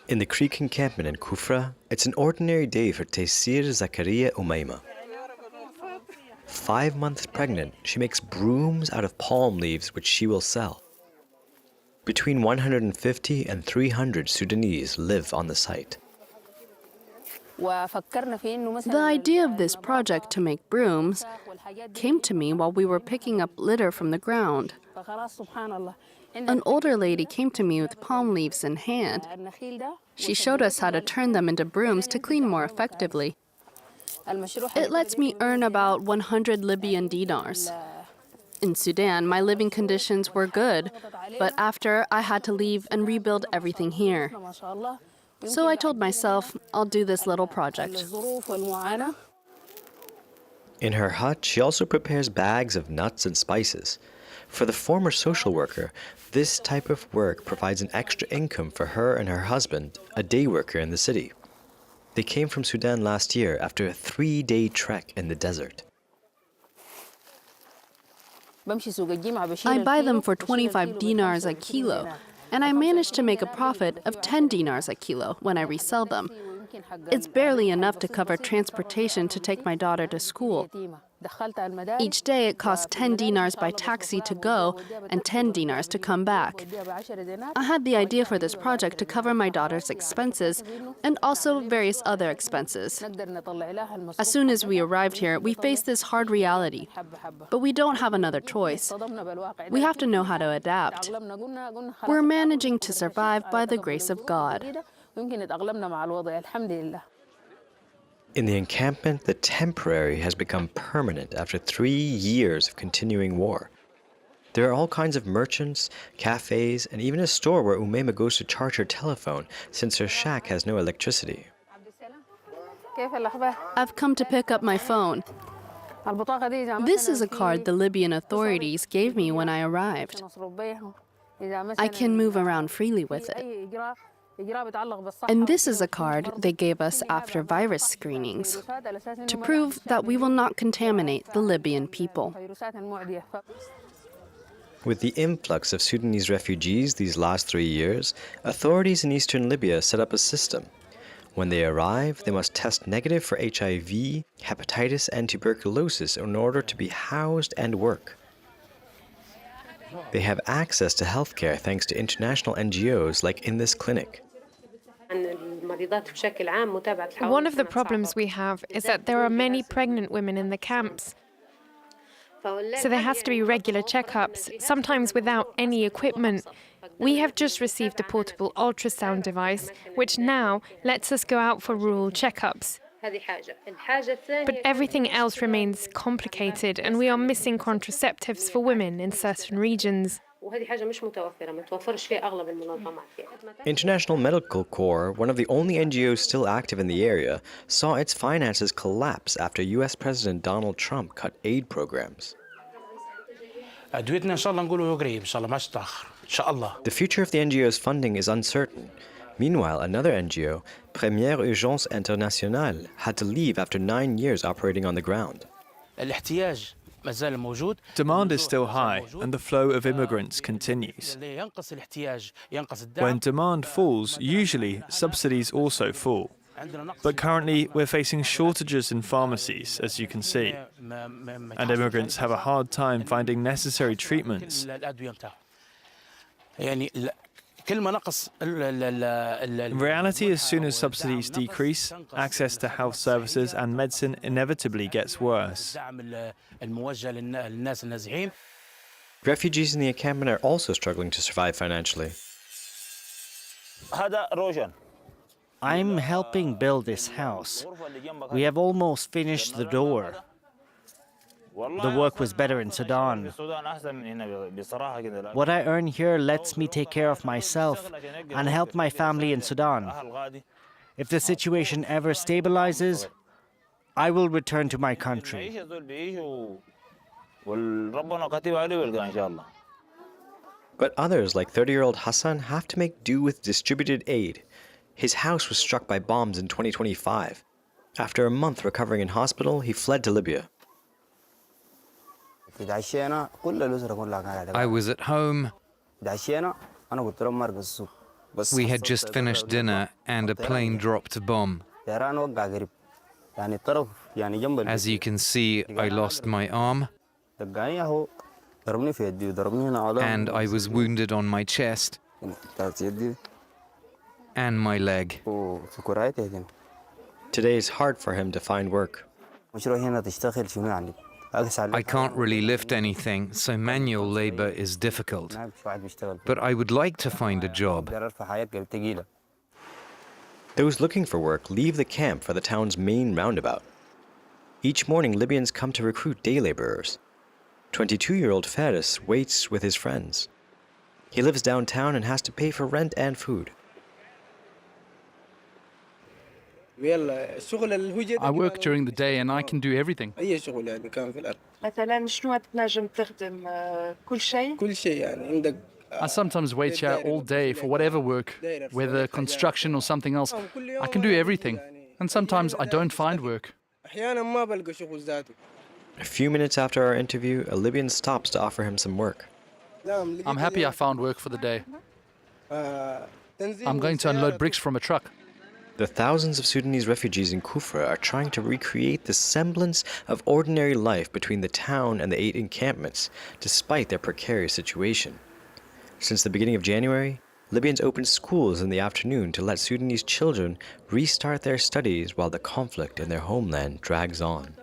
In the Creek encampment in Kufra, it's an ordinary day for Taysir Zakaria Umayma. 5 months pregnant, she makes brooms out of palm leaves which she will sell. Between 150 and 300 Sudanese live on the site. The idea of this project to make brooms came to me while we were picking up litter from the ground. An older lady came to me with palm leaves in hand. She showed us how to turn them into brooms to clean more effectively. It lets me earn about 100 Libyan dinars. In Sudan, my living conditions were good, but after I had to leave and rebuild everything here. So I told myself, I'll do this little project. In her hut, she also prepares bags of nuts and spices. For the former social worker, this type of work provides an extra income for her and her husband, a day worker in the city. They came from Sudan last year after a 3-day trek in the desert. I buy them for 25 dinars a kilo, and I manage to make a profit of 10 dinars a kilo when I resell them. It's barely enough to cover transportation to take my daughter to school. Each day it costs 10 dinars by taxi to go and 10 dinars to come back. I had the idea for this project to cover my daughter's expenses and also various other expenses. As soon as we arrived here, we faced this hard reality, but we don't have another choice. We have to know how to adapt. We're managing to survive by the grace of God. In the encampment, the temporary has become permanent after 3 years of continuing war. There are all kinds of merchants, cafes, and even a store where Umayma goes to charge her telephone since her shack has no electricity. I've come to pick up my phone. This is a card the Libyan authorities gave me when I arrived. I can move around freely with it. And this is a card they gave us after virus screenings to prove that we will not contaminate the Libyan people. With the influx of Sudanese refugees these last 3 years, authorities in eastern Libya set up a system. When they arrive, they must test negative for HIV, hepatitis, and tuberculosis in order to be housed and work. They have access to healthcare thanks to international NGOs like in this clinic. One of the problems we have is that there are many pregnant women in the camps. So there has to be regular checkups, sometimes without any equipment. We have just received a portable ultrasound device, which now lets us go out for rural checkups. But everything else remains complicated, and we are missing contraceptives for women in certain regions. International Medical Corps, one of the only NGOs still active in the area, saw its finances collapse after US President Donald Trump cut aid programs. The future of the NGO's funding is uncertain. Meanwhile, another NGO, Première Urgence Internationale, had to leave after 9 years operating on the ground. Demand is still high, and the flow of immigrants continues. When demand falls, usually subsidies also fall. But currently, we're facing shortages in pharmacies, as you can see, and immigrants have a hard time finding necessary treatments. In reality, as soon as subsidies decrease, access to health services and medicine inevitably gets worse. Refugees in the encampment are also struggling to survive financially. I'm helping build this house. We have almost finished the door. The work was better in Sudan. What I earn here lets me take care of myself and help my family in Sudan. If the situation ever stabilizes, I will return to my country. But others, like 30-year-old Hassan, have to make do with distributed aid. His house was struck by bombs in 2025. After a month recovering in hospital, he fled to Libya. I was at home. We had just finished dinner and a plane dropped a bomb. As you can see, I lost my arm and I was wounded on my chest and my leg. Today is hard for him to find work. I can't really lift anything, so manual labor is difficult. But I would like to find a job. Those looking for work leave the camp for the town's main roundabout. Each morning, Libyans come to recruit day laborers. 22-year-old Faris waits with his friends. He lives downtown and has to pay for rent and food. I work during the day and I can do everything. I sometimes wait here all day for whatever work, whether construction or something else. I can do everything, and sometimes I don't find work. A few minutes after our interview, a Libyan stops to offer him some work. I'm happy I found work for the day. I'm going to unload bricks from a truck. The thousands of Sudanese refugees in Kufra are trying to recreate the semblance of ordinary life between the town and the 8 encampments, despite their precarious situation. Since the beginning of January, Libyans opened schools in the afternoon to let Sudanese children restart their studies while the conflict in their homeland drags on.